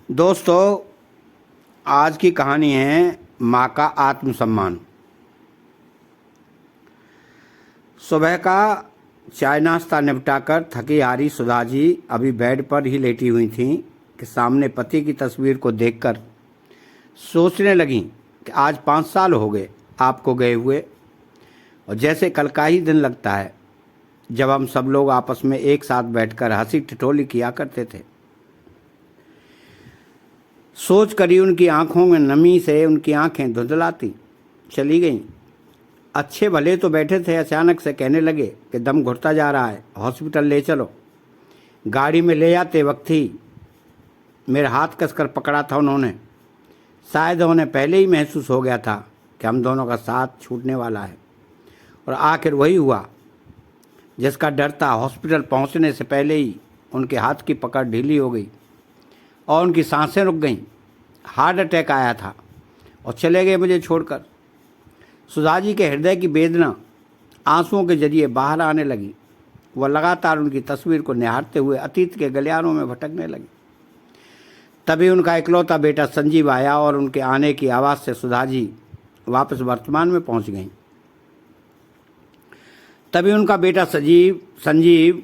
दोस्तों, आज की कहानी है माँ का आत्मसम्मान। सुबह का चाय नाश्ता निपटाकर थकी हारी सुधा जी अभी बेड पर ही लेटी हुई थीं कि सामने पति की तस्वीर को देखकर सोचने लगीं कि आज 5 साल हो गए आपको गए हुए, और जैसे कल का ही दिन लगता है जब हम सब लोग आपस में एक साथ बैठकर हंसी ठिठोली किया करते थे। सोच कर ही उनकी आंखों में नमी से उनकी आंखें धुंधलाती चली गईं। अच्छे भले तो बैठे थे, अचानक से कहने लगे कि दम घुटता जा रहा है, हॉस्पिटल ले चलो। गाड़ी में ले जाते वक्त ही मेरा हाथ कसकर पकड़ा था उन्होंने। शायद उन्हें पहले ही महसूस हो गया था कि हम दोनों का साथ छूटने वाला है, और आखिर वही हुआ जिसका डर था। हॉस्पिटल पहुंचने से पहले ही उनके हाथ की पकड़ ढीली हो गई और उनकी सांसें रुक गईं। हार्ट अटैक आया था और चले गए मुझे छोड़कर। सुधा जी के हृदय की वेदना आंसुओं के जरिए बाहर आने लगी। वह लगातार उनकी तस्वीर को निहारते हुए अतीत के गलियारों में भटकने लगी। तभी उनका इकलौता बेटा संजीव आया और उनके आने की आवाज़ से सुधा जी वापस वर्तमान में पहुंच गईं। तभी उनका बेटा संजीव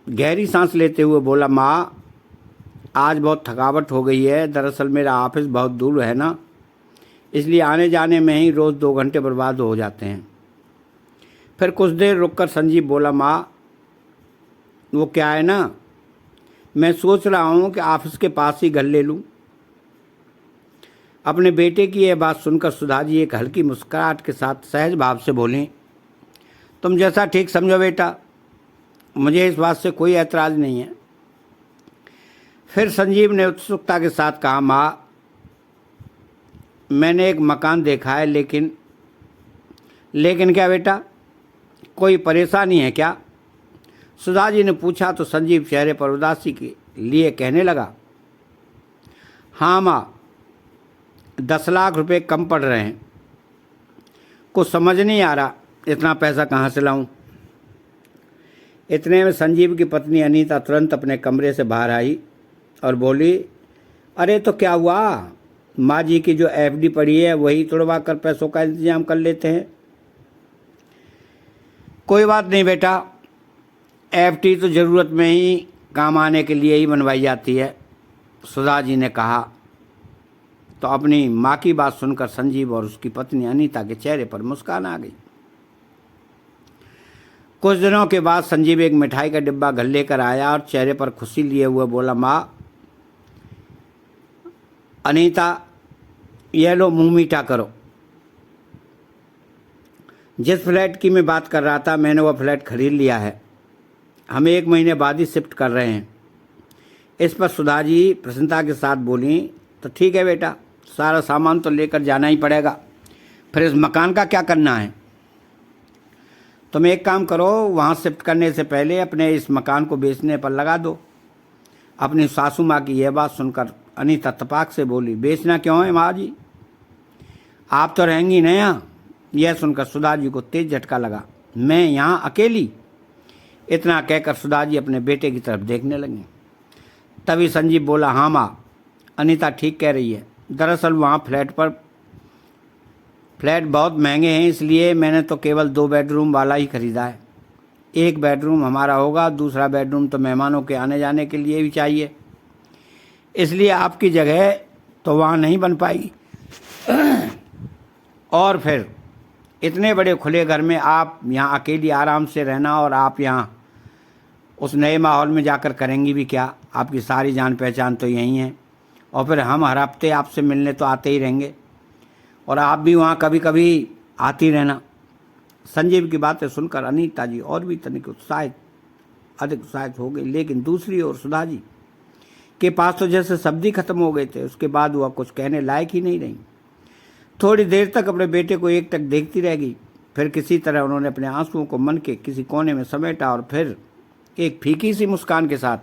गहरी सांस लेते हुए बोला, माँ आज बहुत थकावट हो गई है। दरअसल मेरा ऑफिस बहुत दूर है ना, इसलिए आने जाने में ही रोज़ 2 घंटे बर्बाद हो जाते हैं। फिर कुछ देर रुककर संजीव बोला, माँ वो क्या है ना, मैं सोच रहा हूँ कि ऑफिस के पास ही घर ले लूँ। अपने बेटे की यह बात सुनकर सुधा जी एक हल्की मुस्कुराहट के साथ सहज भाव से बोली, तुम जैसा ठीक समझो बेटा, मुझे इस बात से कोई ऐतराज़ नहीं है। फिर संजीव ने उत्सुकता के साथ कहा, माँ मैंने एक मकान देखा है, लेकिन क्या बेटा, कोई परेशानी है क्या? सुधा जी ने पूछा तो संजीव चेहरे पर उदासी के लिए कहने लगा, हाँ माँ, 10 लाख रुपए कम पड़ रहे हैं। कुछ समझ नहीं आ रहा इतना पैसा कहाँ से लाऊं। इतने में संजीव की पत्नी अनीता तुरंत अपने कमरे से बाहर आई और बोली, अरे तो क्या हुआ, माँ जी की जो एफडी पड़ी है वही तुड़वा कर पैसों का इंतजाम कर लेते हैं। कोई बात नहीं बेटा, एफडी तो ज़रूरत में ही काम आने के लिए ही बनवाई जाती है, सुधा जी ने कहा। तो अपनी माँ की बात सुनकर संजीव और उसकी पत्नी अनीता के चेहरे पर मुस्कान आ गई। कुछ दिनों के बाद संजीव एक मिठाई का डिब्बा घर लेकर आया और चेहरे पर खुशी लिए हुए बोला, माँ अनीता यह लो, मुंह मीठा करो। जिस फ्लैट की मैं बात कर रहा था, मैंने वह फ्लैट खरीद लिया है। हम 1 महीने बाद ही शिफ्ट कर रहे हैं। इस पर सुधा जी प्रसन्नता के साथ बोली, तो ठीक है बेटा, सारा सामान तो लेकर जाना ही पड़ेगा, फिर इस मकान का क्या करना है? तुम एक काम करो, वहाँ शिफ्ट करने से पहले अपने इस मकान को बेचने पर लगा दो। अपनी सासू माँ की यह बात सुनकर अनीता तपाक से बोली, बेचना क्यों है माँ जी, आप तो रहेंगी ना यहाँ। यह सुनकर सुधा जी को तेज झटका लगा, मैं यहाँ अकेली? इतना कहकर सुधा जी अपने बेटे की तरफ देखने लगी। तभी संजीव बोला, हाँ माँ, अनीता ठीक कह रही है। दरअसल वहाँ फ्लैट बहुत महंगे हैं, इसलिए मैंने तो केवल 2 बेडरूम वाला ही खरीदा है। 1 बेडरूम हमारा होगा, दूसरा बेडरूम तो मेहमानों के आने जाने के लिए भी चाहिए, इसलिए आपकी जगह तो वहाँ नहीं बन पाएगी। और फिर इतने बड़े खुले घर में आप यहाँ अकेली आराम से रहना, और आप यहाँ उस नए माहौल में जाकर करेंगी भी क्या? आपकी सारी जान पहचान तो यहीं है, और फिर हम हर हफ्ते आपसे मिलने तो आते ही रहेंगे, और आप भी वहाँ कभी कभी आती रहना। संजीव की बातें सुनकर अनीता जी और भी तनिक अधिक उत्साहित हो गई, लेकिन दूसरी ओर सुधा जी के पास तो जैसे शब्द ही खत्म हो गए थे। उसके बाद वह कुछ कहने लायक ही नहीं रही। थोड़ी देर तक अपने बेटे को एकटक देखती रह गई। फिर किसी तरह उन्होंने अपने आंसुओं को मन के किसी कोने में समेटा और फिर एक फीकी सी मुस्कान के साथ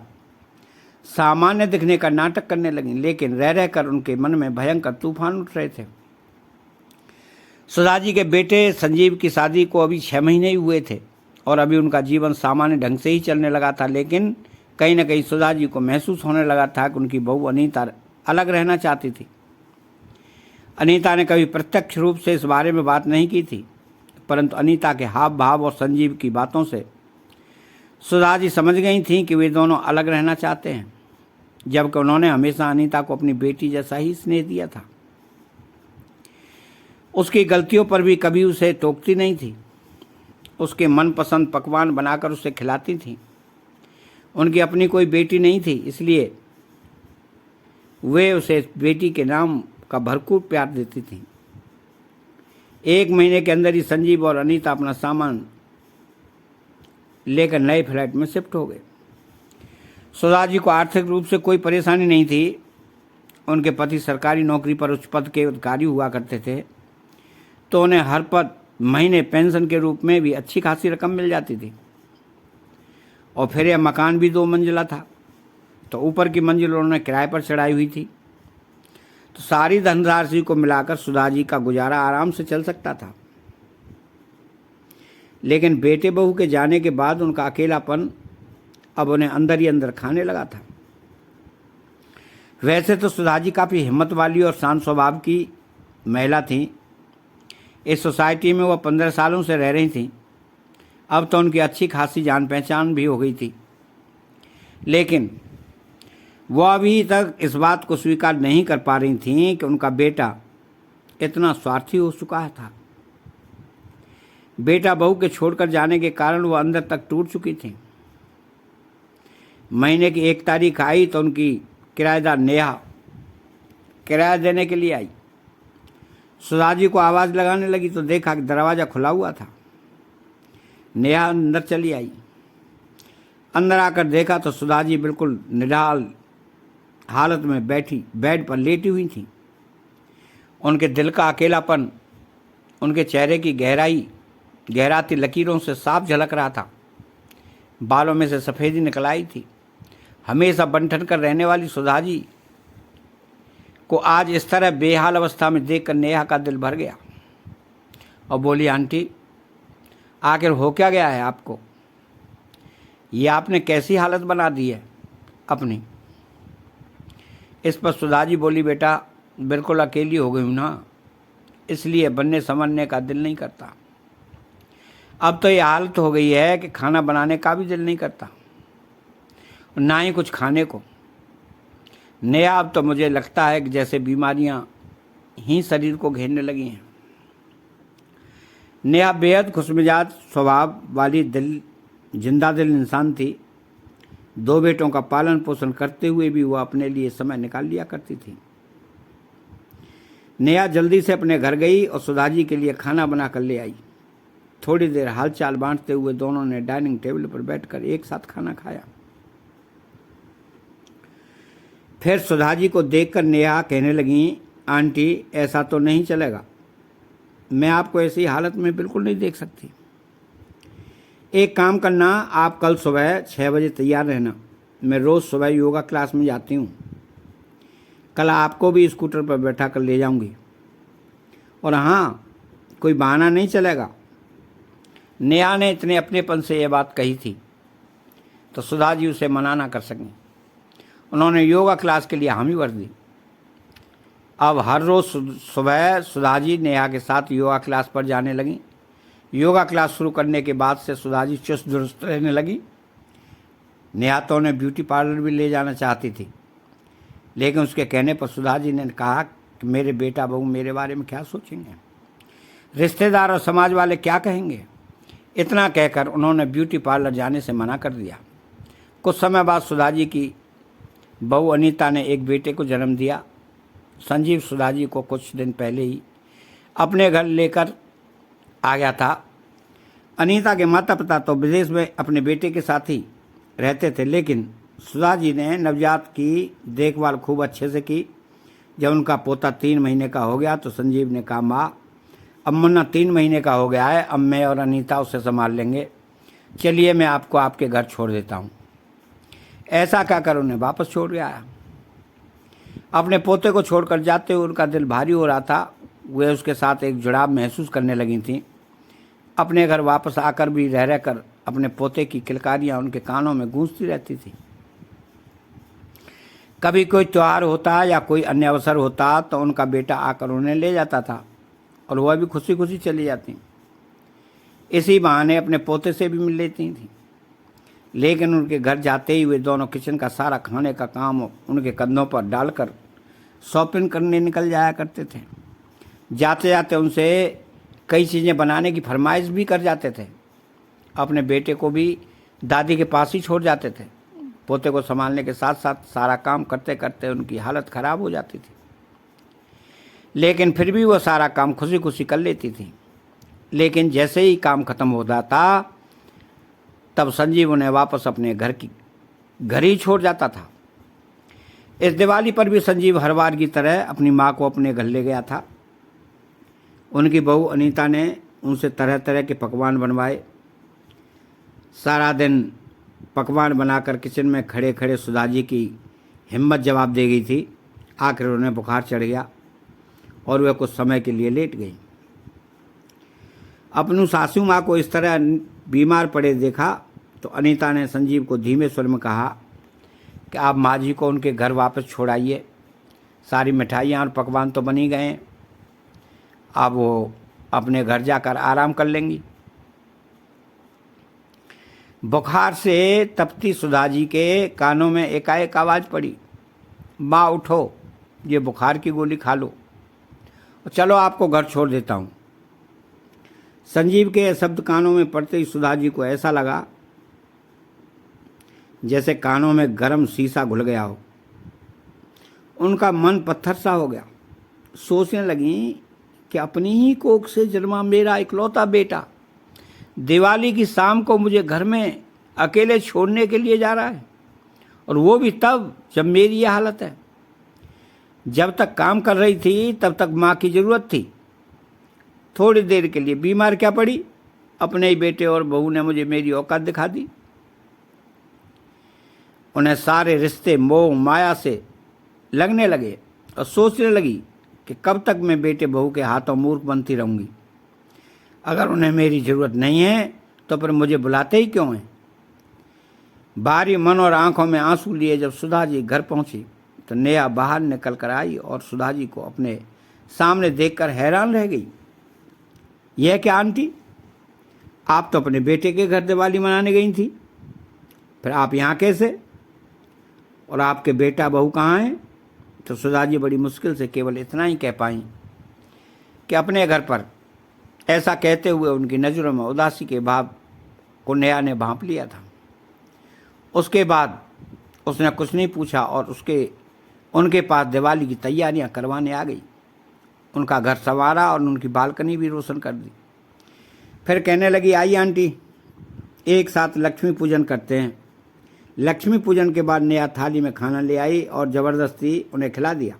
सामान्य दिखने का नाटक करने लगी, लेकिन रह रहकर उनके मन में भयंकर तूफान उठ रहे थे। सुधा जी के बेटे संजीव की शादी को अभी 6 महीने ही हुए थे और अभी उनका जीवन सामान्य ढंग से ही चलने लगा था, लेकिन कहीं न कहीं सुधा जी को महसूस होने लगा था कि उनकी बहू अनीता अलग रहना चाहती थी। अनीता ने कभी प्रत्यक्ष रूप से इस बारे में बात नहीं की थी, परंतु अनीता के हाव भाव और संजीव की बातों से सुधा जी समझ गई थीं कि वे दोनों अलग रहना चाहते हैं, जबकि उन्होंने हमेशा अनीता को अपनी बेटी जैसा ही स्नेह दिया था। उसकी गलतियों पर भी कभी उसे टोकती नहीं थी, उसके मनपसंद पकवान बनाकर उसे खिलाती थी। उनकी अपनी कोई बेटी नहीं थी, इसलिए वे उसे बेटी के नाम का भरपूर प्यार देती थी। 1 महीने के अंदर ही संजीव और अनीता अपना सामान लेकर नए फ्लैट में शिफ्ट हो गए। सुधा जी को आर्थिक रूप से कोई परेशानी नहीं थी। उनके पति सरकारी नौकरी पर उच्च पद के अधिकारी हुआ करते थे, तो उन्हें हर पद महीने पेंशन के रूप में भी अच्छी खासी रकम मिल जाती थी। और फिर यह मकान भी 2 मंजिला था, तो ऊपर की मंजिल उन्होंने किराए पर चढ़ाई हुई थी। तो सारी धनराशि को मिलाकर सुधा जी का गुजारा आराम से चल सकता था। लेकिन बेटे बहू के जाने के बाद उनका अकेलापन अब उन्हें अंदर ही अंदर खाने लगा था। वैसे तो सुधा जी काफ़ी हिम्मत वाली और शांत स्वभाव की महिला थीं। इस सोसाइटी में वह 15 सालों से रह रही थीं। अब तो उनकी अच्छी खासी जान पहचान भी हो गई थी, लेकिन वह अभी तक इस बात को स्वीकार नहीं कर पा रही थीं कि उनका बेटा इतना स्वार्थी हो चुका था। बेटा बहू के छोड़कर जाने के कारण वह अंदर तक टूट चुकी थी। महीने की 1 तारीख आई तो उनकी किराएदार नेहा किराया देने के लिए आई। सुधा जी को आवाज़ लगाने लगी तो देखा कि दरवाज़ा खुला हुआ था। नेहा अंदर चली आई। अंदर आकर देखा तो सुधा जी बिल्कुल निढाल हालत में बैठी बेड पर लेटी हुई थी। उनके दिल का अकेलापन उनके चेहरे की गहराती लकीरों से साफ झलक रहा था। बालों में से सफ़ेदी निकल आई थी। हमेशा बन-ठन कर रहने वाली सुधा जी को आज इस तरह बेहाल अवस्था में देखकर नेहा का दिल भर गया और बोली, आंटी आखिर हो क्या गया है आपको? ये आपने कैसी हालत बना दी है अपनी? इस पर सुधा जी बोली, बेटा बिल्कुल अकेली हो गई हूँ ना, इसलिए बनने संवरने का दिल नहीं करता। अब तो ये हालत हो गई है कि खाना बनाने का भी दिल नहीं करता, ना ही कुछ खाने को। नेहा, अब तो मुझे लगता है कि जैसे बीमारियां ही शरीर को घेरने लगी हैं। नेहा बेहद खुशमिजाज स्वभाव वाली जिंदा दिल इंसान थी। 2 बेटों का पालन पोषण करते हुए भी वह अपने लिए समय निकाल लिया करती थी। नेहा जल्दी से अपने घर गई और सुधा जी के लिए खाना बना कर ले आई। थोड़ी देर हालचाल बांटते हुए दोनों ने डाइनिंग टेबल पर बैठकर एक साथ खाना खाया। फिर सुधा जी को देखकर नेहा कहने लगी, आंटी ऐसा तो नहीं चलेगा, मैं आपको ऐसी हालत में बिल्कुल नहीं देख सकती। एक काम करना, आप कल सुबह 6 बजे तैयार रहना। मैं रोज़ सुबह योगा क्लास में जाती हूँ। कल आपको भी स्कूटर पर बैठा कर ले जाऊँगी। और हाँ, कोई बहाना नहीं चलेगा। नेहा ने इतने अपनेपन से यह बात कही थी तो सुधा जी उसे मना ना कर सकें। उन्होंने योगा क्लास के लिए हामी भर दी। अब हर रोज़ सुबह सुधा जी नेहा के साथ योगा क्लास पर जाने लगी। योगा क्लास शुरू करने के बाद से सुधा जी चुस्त दुरुस्त रहने लगी। नेहा तो उन्हें ब्यूटी पार्लर भी ले जाना चाहती थी, लेकिन उसके कहने पर सुधा जी ने कहा कि मेरे बेटा बहू मेरे बारे में क्या सोचेंगे, रिश्तेदार और समाज वाले क्या कहेंगे। इतना कहकर उन्होंने ब्यूटी पार्लर जाने से मना कर दिया। कुछ समय बाद सुधा जी की बहू अनीता ने एक बेटे को जन्म दिया। संजीव सुधा जी को कुछ दिन पहले ही अपने घर लेकर आ गया था। अनीता के माता पिता तो विदेश में अपने बेटे के साथ ही रहते थे, लेकिन सुधा जी ने नवजात की देखभाल खूब अच्छे से की। जब उनका पोता 3 महीने का हो गया तो संजीव ने कहा, माँ अब मुन्ना 3 महीने का हो गया है, अब मैं और अनीता उसे संभाल लेंगे, चलिए मैं आपको आपके घर छोड़ देता हूँ। ऐसा कहकर उन्हें वापस छोड़ के आया। अपने पोते को छोड़कर जाते हुए उनका दिल भारी हो रहा था। वे उसके साथ एक जुड़ाव महसूस करने लगी थीं। अपने घर वापस आकर भी रह रहकर अपने पोते की किलकारियाँ उनके कानों में गूंजती रहती थी। कभी कोई त्यौहार होता या कोई अन्य अवसर होता तो उनका बेटा आकर उन्हें ले जाता था और वह भी खुशी खुशी चली जाती। इसी बहाने अपने पोते से भी मिल लेती थी। लेकिन उनके घर जाते ही वे दोनों किचन का सारा खाने का काम उनके कंधों पर डालकर शॉपिंग करने निकल जाया करते थे। जाते जाते उनसे कई चीज़ें बनाने की फरमाइश भी कर जाते थे। अपने बेटे को भी दादी के पास ही छोड़ जाते थे। पोते को संभालने के साथ साथ सारा काम करते करते उनकी हालत ख़राब हो जाती थी, लेकिन फिर भी वो सारा काम खुशी खुशी कर लेती थी। लेकिन जैसे ही काम खत्म हो जाता तब संजीव उन्हें वापस अपने घर ही छोड़ जाता था। इस दिवाली पर भी संजीव हर बार की तरह अपनी माँ को अपने घर ले गया था। उनकी बहू अनीता ने उनसे तरह तरह के पकवान बनवाए। सारा दिन पकवान बनाकर किचन में खड़े खड़े सुधा जी की हिम्मत जवाब दे गई थी। आखिर उन्हें बुखार चढ़ गया और वह कुछ समय के लिए लेट गई। अपनी सासू माँ को इस तरह बीमार पड़े देखा तो अनीता ने संजीव को धीमे स्वर में कहा कि आप माँ जी को उनके घर वापस छोड़ आइए। सारी मिठाइयाँ और पकवान तो बनी गए हैं, अब वो अपने घर जाकर आराम कर लेंगी। बुखार से तपती सुधा जी के कानों में एकाएक आवाज़ पड़ी, माँ उठो, ये बुखार की गोली खा लो, चलो आपको घर छोड़ देता हूँ। संजीव के शब्द कानों में पड़ते ही सुधा जी को ऐसा लगा जैसे कानों में गर्म शीशा घुल गया हो। उनका मन पत्थर सा हो गया। सोचने लगी कि अपनी ही कोख से जन्मा मेरा इकलौता बेटा दिवाली की शाम को मुझे घर में अकेले छोड़ने के लिए जा रहा है, और वो भी तब जब मेरी यह हालत है। जब तक काम कर रही थी तब तक माँ की ज़रूरत थी। थोड़ी देर के लिए बीमार क्या पड़ी, अपने ही बेटे और बहू ने मुझे मेरी औकात दिखा दी। उन्हें सारे रिश्ते मोह माया से लगने लगे और सोचने लगी कि कब तक मैं बेटे बहू के हाथों मूर्ख बनती रहूँगी। अगर उन्हें मेरी ज़रूरत नहीं है तो फिर मुझे बुलाते ही क्यों हैं। भारी मन और आंखों में आंसू लिए जब सुधा जी घर पहुंची तो नेहा बाहर निकल कर आई और सुधा जी को अपने सामने देखकर हैरान रह गई। यह क्या आंटी, आप तो अपने बेटे के घर दिवाली मनाने गई थी, फिर आप यहाँ कैसे, और आपके बेटा बहू कहाँ हैं? तो सुधा जी बड़ी मुश्किल से केवल इतना ही कह पाई कि अपने घर पर। ऐसा कहते हुए उनकी नज़रों में उदासी के भाव को नेहा ने भांप लिया था। उसके बाद उसने कुछ नहीं पूछा और उनके पास दिवाली की तैयारियां करवाने आ गई। उनका घर संवारा और उनकी बालकनी भी रोशन कर दी। फिर कहने लगी, आइए आंटी, एक साथ लक्ष्मी पूजन करते हैं। लक्ष्मी पूजन के बाद नेहा थाली में खाना ले आई और ज़बरदस्ती उन्हें खिला दिया।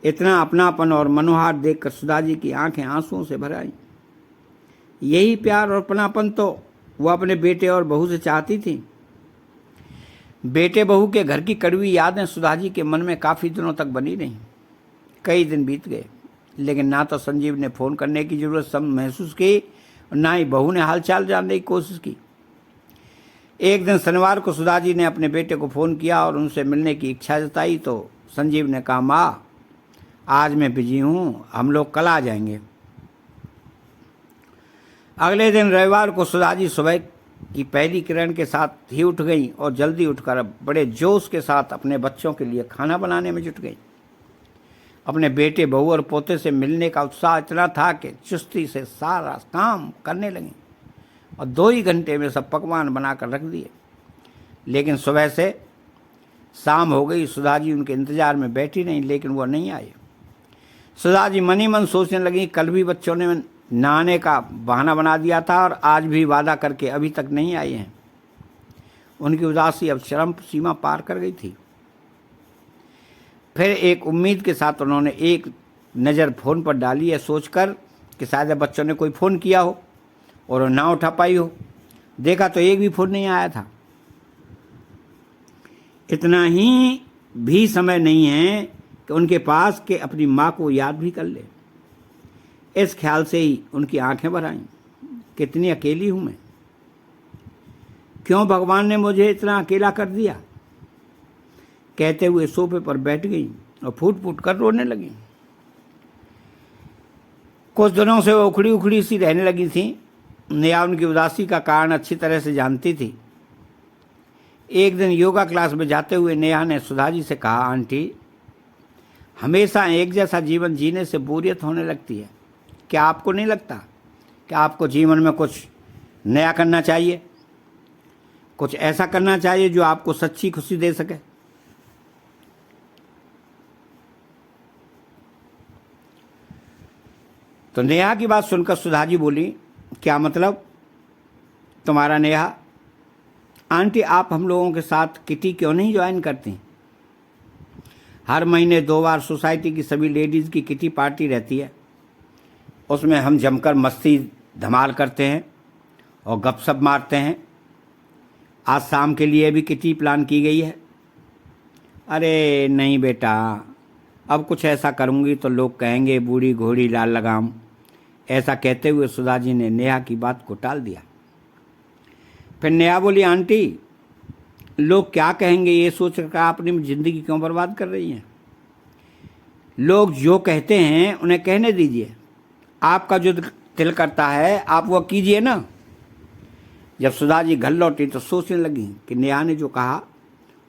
इतना अपनापन और मनोहार देखकर सुधा जी की आंखें आंसुओं से भर आईं। यही प्यार और अपनापन तो वो अपने बेटे और बहू से चाहती थी। बेटे बहू के घर की कड़वी यादें सुधा जी के मन में काफ़ी दिनों तक बनी रहीं। कई दिन बीत गए, लेकिन ना तो संजीव ने फ़ोन करने की ज़रूरत महसूस की और ना ही बहू ने हालचाल जानने की कोशिश की। एक दिन शनिवार को सुधा जी ने अपने बेटे को फ़ोन किया और उनसे मिलने की इच्छा जताई तो संजीव ने कहा, माँ आज मैं बिजी हूँ, हम लोग कल आ जाएंगे। अगले दिन रविवार को सुधा जी सुबह की पहली किरण के साथ ही उठ गई और जल्दी उठकर बड़े जोश के साथ अपने बच्चों के लिए खाना बनाने में जुट गई। अपने बेटे बहू और पोते से मिलने का उत्साह इतना था कि चुस्ती से सारा काम करने लगी और 2 ही घंटे में सब पकवान बनाकर रख दिए। लेकिन सुबह से शाम हो गई, सुधा जी उनके इंतज़ार में बैठी नहीं, लेकिन वो नहीं आए। सुधा जी मन ही मन सोचने लगी, कल भी बच्चों ने नहाने का बहाना बना दिया था और आज भी वादा करके अभी तक नहीं आए हैं। उनकी उदासी अब चरम सीमा पार कर गई थी। फिर एक उम्मीद के साथ उन्होंने एक नज़र फ़ोन पर डाली है, सोचकर कि शायद बच्चों ने कोई फ़ोन किया हो और ना उठा पाई हो। देखा तो एक भी फ़ोन नहीं आया था। इतना ही भी समय नहीं है कि उनके पास के अपनी माँ को याद भी कर ले। इस ख्याल से ही उनकी आंखें भर आईं। कितनी अकेली हूँ मैं, क्यों भगवान ने मुझे इतना अकेला कर दिया। कहते हुए सोफे पर बैठ गई और फूट फूट कर रोने लगी। कुछ दिनों से वो उखड़ी उखड़ी सी रहने लगी थी। नेहा उनकी उदासी का कारण अच्छी तरह से जानती थी। एक दिन योगा क्लास में जाते हुए नेहा ने सुधा जी से कहा, आंटी, हमेशा एक जैसा जीवन जीने से बोरियत होने लगती है। क्या आपको नहीं लगता कि आपको जीवन में कुछ नया करना चाहिए, कुछ ऐसा करना चाहिए जो आपको सच्ची खुशी दे सके? तो नेहा की बात सुनकर सुधा जी बोली, क्या मतलब तुम्हारा नेहा? आंटी, आप हम लोगों के साथ किटी क्यों नहीं ज्वाइन करती? हर महीने 2 बार सोसाइटी की सभी लेडीज़ की किटी पार्टी रहती है। उसमें हम जमकर मस्ती धमाल करते हैं और गपशप मारते हैं। आज शाम के लिए भी किटी प्लान की गई है। अरे नहीं बेटा, अब कुछ ऐसा करूँगी तो लोग कहेंगे बूढ़ी घोड़ी लाल लगाम। ऐसा कहते हुए सुधा जी ने नेहा की बात को टाल दिया। फिर नेहा बोली, आंटी, लोग क्या कहेंगे ये सोचकर आप अपनी ज़िंदगी क्यों बर्बाद कर रही हैं? लोग जो कहते हैं उन्हें कहने दीजिए। आपका जो दिल करता है आप वो कीजिए ना। जब सुधा जी घर लौटी तो सोचने लगी कि नेहा ने जो कहा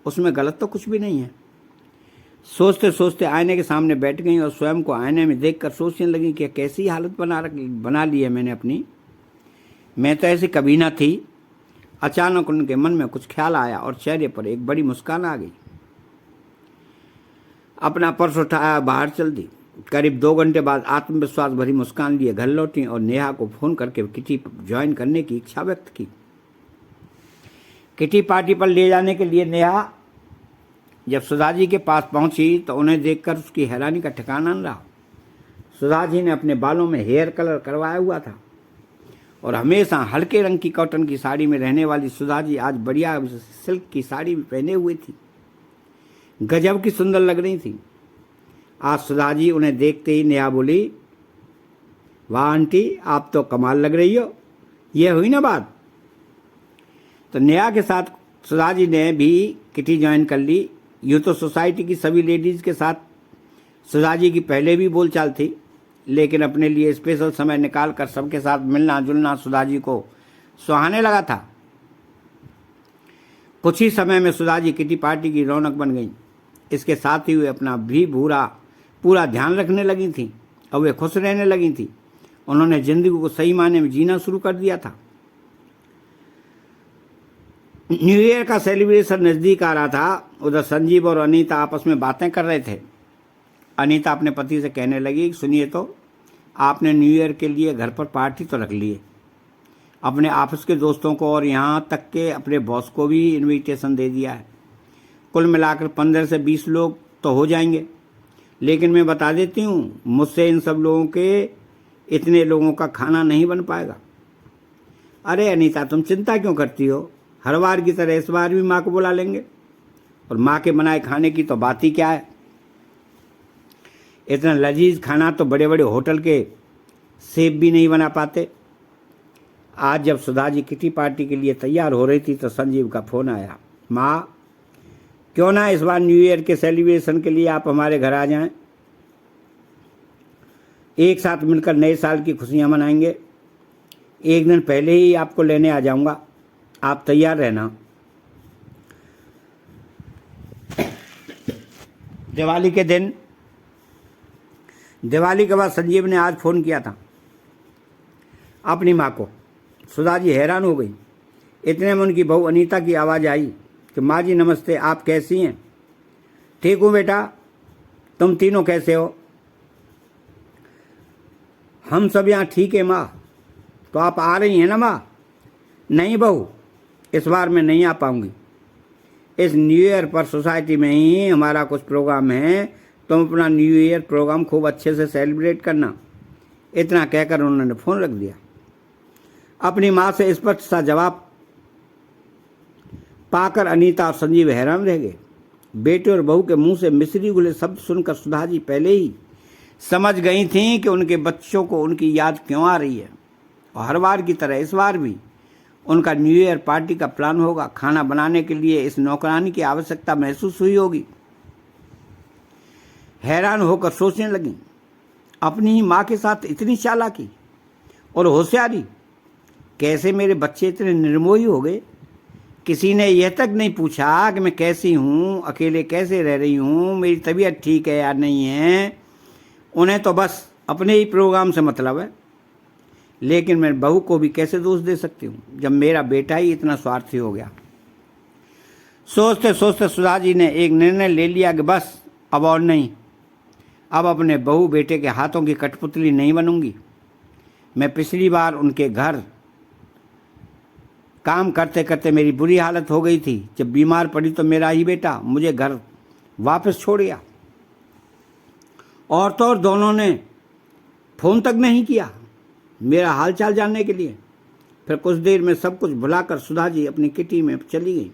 उसमें गलत तो कुछ भी नहीं है। सोचते सोचते आईने के सामने बैठ गई और स्वयं को आईने में देखकर सोचने लगी कि कैसी हालत बना ली है मैंने अपनी। मैं तो ऐसी कभी ना थी। अचानक उनके मन में कुछ ख्याल आया और चेहरे पर एक बड़ी मुस्कान आ गई। अपना पर्स उठाया, बाहर चल दी। करीब 2 घंटे बाद आत्मविश्वास भरी मुस्कान लिए घर लौटी और नेहा को फ़ोन करके किटी ज्वाइन करने की इच्छा व्यक्त की। किटी पार्टी पर ले जाने के लिए नेहा जब सुधा जी के पास पहुंची तो उन्हें देखकर उसकी हैरानी का ठिकाना न रहा। सुधा जी ने अपने बालों में हेयर कलर करवाया हुआ था और हमेशा हल्के रंग की कॉटन की साड़ी में रहने वाली सुधा जी आज बढ़िया सिल्क की साड़ी भी पहने हुई थी। गजब की सुंदर लग रही थी। आज सुधा जी उन्हें देखते ही नेहा बोली, वाह आंटी, आप तो कमाल लग रही हो। ये हुई ना बात। तो नेहा के साथ सुधा जी ने भी किटी ज्वाइन कर ली। यूँ तो सोसाइटी की सभी लेडीज़ के साथ सुधा जी की पहले भी बोलचाल थी, लेकिन अपने लिए स्पेशल समय निकाल कर सबके साथ मिलना जुलना सुधा जी को सुहाने लगा था। कुछ ही समय में सुधा जी किटी पार्टी की रौनक बन गई। इसके साथ ही वे अपना भी पूरा ध्यान रखने लगी थी और वे खुश रहने लगी थी। उन्होंने ज़िंदगी को सही मायने में जीना शुरू कर दिया था। न्यू ईयर का सेलिब्रेशन नज़दीक आ रहा था। उधर संजीव और अनीता आपस में बातें कर रहे थे। अनीता अपने पति से कहने लगी, सुनिए तो, आपने न्यू ईयर के लिए घर पर पार्टी तो रख ली है। अपने ऑफिस के दोस्तों को और यहाँ तक के अपने बॉस को भी इनविटेशन दे दिया है। कुल मिलाकर 15 से 20 लोग तो हो जाएंगे। लेकिन मैं बता देती हूँ, मुझसे इन सब लोगों के इतने लोगों का खाना नहीं बन पाएगा। अरे अनीता, तुम चिंता क्यों करती हो? हर बार की तरह इस बार भी माँ को बुला लेंगे और माँ के बनाए खाने की तो बात ही क्या है। इतना लजीज खाना तो बड़े बड़े होटल के शेफ भी नहीं बना पाते। आज जब सुधा जी किटी पार्टी के लिए तैयार हो रही थी तो संजीव का फ़ोन आया, माँ, क्यों ना इस बार न्यू ईयर के सेलिब्रेशन के लिए आप हमारे घर आ जाएं। एक साथ मिलकर नए साल की खुशियां मनाएंगे। एक दिन पहले ही आपको लेने आ जाऊंगा, आप तैयार रहना। दिवाली के दिन, दिवाली के बाद संजीव ने आज फ़ोन किया था अपनी माँ को। सुधा जी हैरान हो गई। इतने में उनकी बहू अनीता की आवाज़ आई कि माँ जी नमस्ते, आप कैसी हैं? ठीक हूँ बेटा, तुम तीनों कैसे हो? हम सब यहाँ ठीक है माँ। तो आप आ रही हैं ना माँ? नहीं बहू, इस बार मैं नहीं आ पाऊँगी। इस न्यू ईयर पर सोसाइटी में ही हमारा कुछ प्रोग्राम है। तुम अपना न्यू ईयर प्रोग्राम खूब अच्छे से सेलिब्रेट करना। इतना कहकर उन्होंने फ़ोन रख दिया। अपनी माँ से स्पष्ट सा जवाब पाकर अनीता और संजीव हैरान रह गए। बेटे और बहू के मुंह से मिश्री घुले शब्द सुनकर सुधा जी पहले ही समझ गई थीं कि उनके बच्चों को उनकी याद क्यों आ रही है और हर बार की तरह इस बार भी उनका न्यू ईयर पार्टी का प्लान होगा। खाना बनाने के लिए इस नौकरानी की आवश्यकता महसूस हुई होगी। हैरान होकर सोचने लगी, अपनी ही माँ के साथ इतनी चालाकी और होशियारी, कैसे मेरे बच्चे इतने निर्मोही हो गए। किसी ने यह तक नहीं पूछा कि मैं कैसी हूँ, अकेले कैसे रह रही हूँ, मेरी तबीयत ठीक है या नहीं है। उन्हें तो बस अपने ही प्रोग्राम से मतलब है। लेकिन मैं बहू को भी कैसे दोष दे सकती हूँ जब मेरा बेटा ही इतना स्वार्थी हो गया। सोचते सोचते सुधा जी ने एक निर्णय ले लिया कि बस अब और नहीं, अब अपने बहू बेटे के हाथों की कठपुतली नहीं बनूंगी। मैं पिछली बार उनके घर काम करते करते मेरी बुरी हालत हो गई थी। जब बीमार पड़ी तो मेरा ही बेटा मुझे घर वापस छोड़ गया, और तो और दोनों ने फ़ोन तक नहीं किया मेरा हालचाल जानने के लिए। फिर कुछ देर में सब कुछ भुलाकर सुधा जी अपनी किटी में चली गई।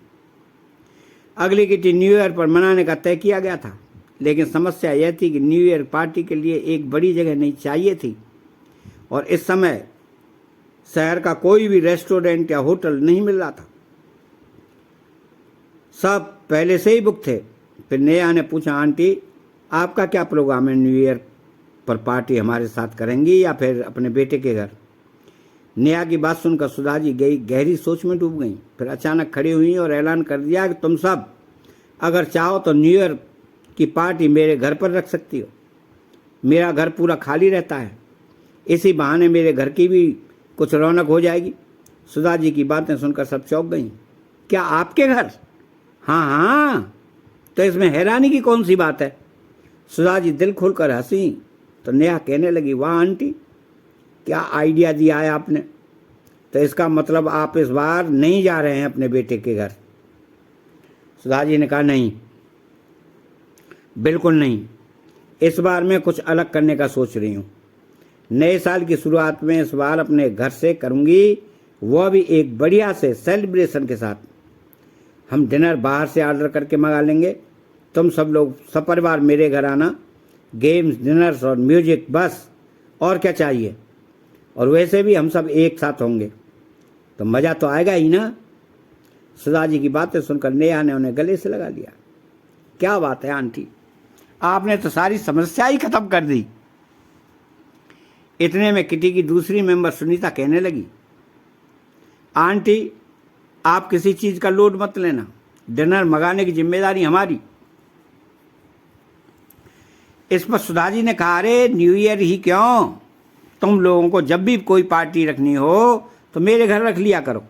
अगली किटी न्यू ईयर पर मनाने का तय किया गया था, लेकिन समस्या यह थी कि न्यू ईयर पार्टी के लिए एक बड़ी जगह नहीं चाहिए थी, और इस समय शहर का कोई भी रेस्टोरेंट या होटल नहीं मिल रहा था। सब पहले से ही बुक थे। फिर नेहा ने पूछा, आंटी आपका क्या प्रोग्राम है, न्यू ईयर पर पार्टी हमारे साथ करेंगी या फिर अपने बेटे के घर? नेहा की बात सुनकर सुधा जी गहरी सोच में डूब गई। फिर अचानक खड़ी हुई और ऐलान कर दिया कि तुम सब अगर चाहो तो न्यू ईयर की पार्टी मेरे घर पर रख सकती हो। मेरा घर पूरा खाली रहता है, इसी बहाने मेरे घर की भी कुछ रौनक हो जाएगी। सुधा जी की बातें सुनकर सब चौंक गईं। क्या आपके घर? हाँ हाँ, तो इसमें हैरानी की कौन सी बात है? सुधा जी दिल खोलकर हंसी तो नेहा कहने लगी, वाह आंटी, क्या आइडिया दिया है आपने। तो इसका मतलब आप इस बार नहीं जा रहे हैं अपने बेटे के घर? सुधा जी ने कहा, नहीं, बिल्कुल नहीं। इस बार मैं कुछ अलग करने का सोच रही हूँ। नए साल की शुरुआत में इस बार अपने घर से करूँगी, वह भी एक बढ़िया से सेलिब्रेशन के साथ। हम डिनर बाहर से ऑर्डर करके मंगा लेंगे। तुम सब लोग सपरिवार मेरे घर आना, गेम्स, डिनर्स और म्यूजिक, बस और क्या चाहिए। और वैसे भी हम सब एक साथ होंगे तो मज़ा तो आएगा ही ना। सुधा जी की बातें सुनकर नेहा ने उन्हें गले से लगा लिया। क्या बात है आंटी, आपने तो सारी समस्या ही खत्म कर दी। इतने में किटी की दूसरी मेंबर सुनीता कहने लगी, आंटी आप किसी चीज़ का लोड मत लेना, डिनर मंगाने की जिम्मेदारी हमारी। इस पर सुधा जी ने कहा, अरे न्यू ईयर ही क्यों, तुम लोगों को जब भी कोई पार्टी रखनी हो तो मेरे घर रख लिया करो।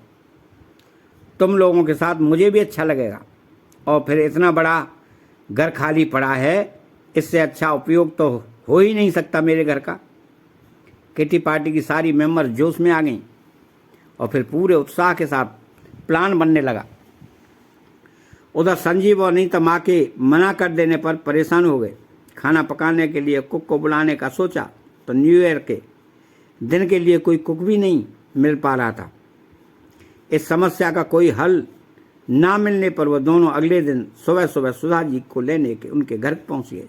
तुम लोगों के साथ मुझे भी अच्छा लगेगा, और फिर इतना बड़ा घर खाली पड़ा है, इससे अच्छा उपयोग तो हो ही नहीं सकता मेरे घर का। किटी पार्टी की सारी मेंबर जोश में आ गईं और फिर पूरे उत्साह के साथ प्लान बनने लगा। उधर संजीव और अनीता माँ के मना कर देने पर परेशान हो गए। खाना पकाने के लिए कुक को बुलाने का सोचा तो न्यू ईयर के दिन के लिए कोई कुक भी नहीं मिल पा रहा था। इस समस्या का कोई हल ना मिलने पर वह दोनों अगले दिन सुबह सुबह सुधा जी को लेने के उनके घर पहुंच गए।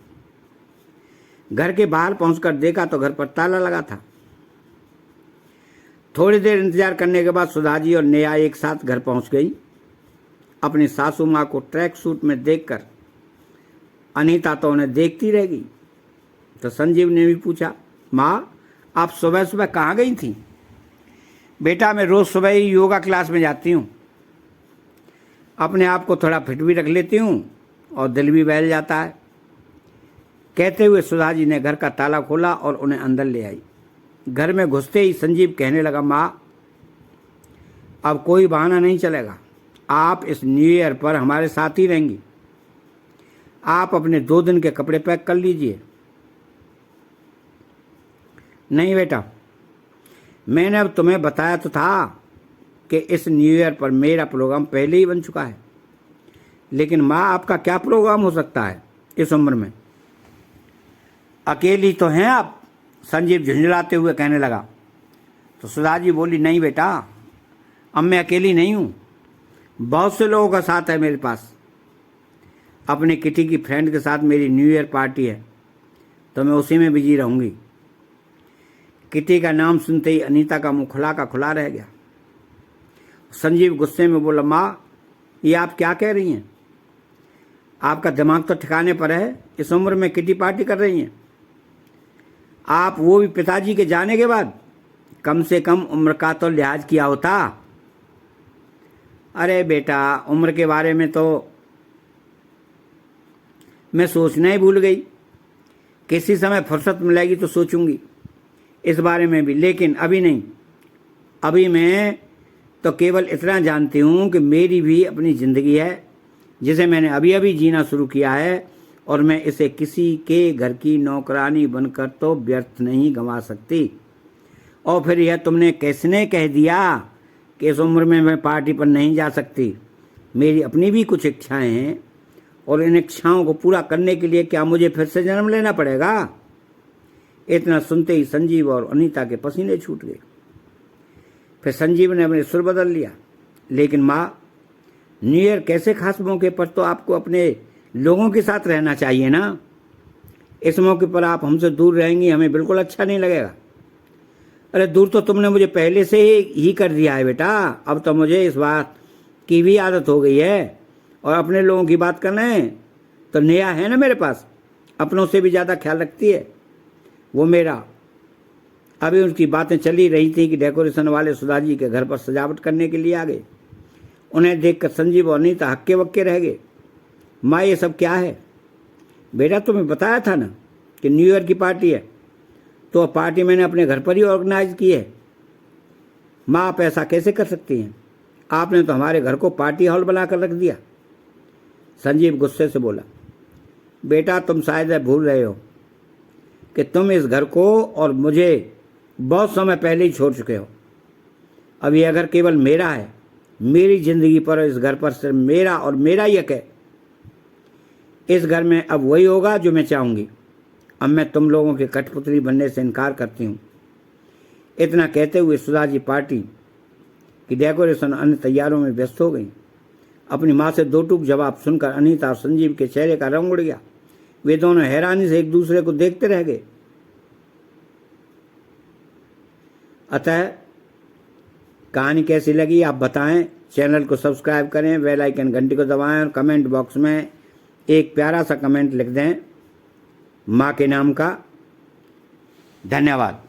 घर के बाहर पहुंचकर देखा तो घर पर ताला लगा था। थोड़ी देर इंतजार करने के बाद सुधा जी और नेहा एक साथ घर पहुंच गई। अपनी सासू माँ को ट्रैक सूट में देखकर अनीता तो उन्हें देखती रह गई। तो संजीव ने भी पूछा, माँ आप सुबह सुबह कहाँ गई थी? बेटा मैं रोज़ सुबह ही योगा क्लास में जाती हूँ, अपने आप को थोड़ा फिट भी रख लेती हूँ और दिल भी बहल जाता है। कहते हुए सुधा जी ने घर का ताला खोला और उन्हें अंदर ले आई। घर में घुसते ही संजीव कहने लगा, माँ अब कोई बहाना नहीं चलेगा, आप इस न्यू ईयर पर हमारे साथ ही रहेंगी। आप अपने 2 दिन के कपड़े पैक कर लीजिए। नहीं बेटा, मैंने अब तुम्हें बताया तो था कि इस न्यू ईयर पर मेरा प्रोग्राम पहले ही बन चुका है। लेकिन माँ आपका क्या प्रोग्राम हो सकता है इस उम्र में? अकेली तो हैं आप, संजीव झुंझलाते हुए कहने लगा। तो सुधा जी बोली, नहीं बेटा, अब मैं अकेली नहीं हूँ, बहुत से लोगों का साथ है मेरे पास। अपने किटी की फ्रेंड के साथ मेरी न्यू ईयर पार्टी है तो मैं उसी में बिजी रहूँगी। किटी का नाम सुनते ही अनीता का मुंह खुला का खुला रह गया। संजीव गुस्से में बोला, माँ ये आप क्या कह रही हैं? आपका दिमाग तो ठिकाने पर है? इस उम्र में किटी पार्टी कर रही हैं आप, वो भी पिताजी के जाने के बाद। कम से कम उम्र का तो लिहाज किया होता। अरे बेटा, उम्र के बारे में तो मैं सोचना ही भूल गई। किसी समय फुर्सत मिलेगी तो सोचूंगी इस बारे में भी, लेकिन अभी नहीं। अभी मैं तो केवल इतना जानती हूँ कि मेरी भी अपनी ज़िंदगी है जिसे मैंने अभी अभी जीना शुरू किया है, और मैं इसे किसी के घर की नौकरानी बनकर तो व्यर्थ नहीं गंवा सकती। और फिर यह तुमने किसने कह दिया कि इस उम्र में मैं पार्टी पर नहीं जा सकती? मेरी अपनी भी कुछ इच्छाएं हैं, और इन इच्छाओं को पूरा करने के लिए क्या मुझे फिर से जन्म लेना पड़ेगा? इतना सुनते ही संजीव और अनीता के पसीने छूट गए। फिर संजीव ने अपने सुर बदल लिया, लेकिन माँ, न्यू ईयर कैसे खास मौके पर तो आपको अपने लोगों के साथ रहना चाहिए ना। इस मौके पर आप हमसे दूर रहेंगी, हमें बिल्कुल अच्छा नहीं लगेगा। अरे दूर तो तुमने मुझे पहले से ही कर दिया है बेटा। अब तो मुझे इस बात की भी आदत हो गई है, और अपने लोगों की बात करना है तो नेहा है ना मेरे पास, अपनों से भी ज़्यादा ख्याल रखती है वो मेरा। अभी उनकी बातें चली रही थी कि डेकोरेशन वाले सुधा जी के घर पर सजावट करने के लिए आ गए। उन्हें देखकर संजीव और अनीता हक्के बक्के रह गए। माँ, ये सब क्या है? बेटा, तुम्हें बताया था ना कि न्यू ईयर की पार्टी है, तो पार्टी मैंने अपने घर पर ही ऑर्गेनाइज की है। माँ, आप ऐसा कैसे कर सकती हैं? आपने तो हमारे घर को पार्टी हॉल बनाकर रख दिया। संजीव गुस्से से बोला, बेटा तुम शायद भूल रहे हो कि तुम इस घर को और मुझे बहुत समय पहले ही छोड़ चुके हो। अब यह घर केवल मेरा है। मेरी जिंदगी पर इस घर पर सिर्फ मेरा और मेरा ही हक है। इस घर में अब वही होगा जो मैं चाहूँगी। अब मैं तुम लोगों के कठपुतली बनने से इनकार करती हूँ। इतना कहते हुए सुधा जी पार्टी की डेकोरेशन अन्य तैयारों में व्यस्त हो गई। अपनी माँ से दो टूक जवाब सुनकर अनीता और संजीव के चेहरे का रंग उड़ गया। वे दोनों हैरानी से एक दूसरे को देखते रह गए। अतः कहानी कैसी लगी आप बताएं। चैनल को सब्सक्राइब करें, बेल आइकन घंटी को दबाएं, और कमेंट बॉक्स में एक प्यारा सा कमेंट लिख दें माँ के नाम का। धन्यवाद।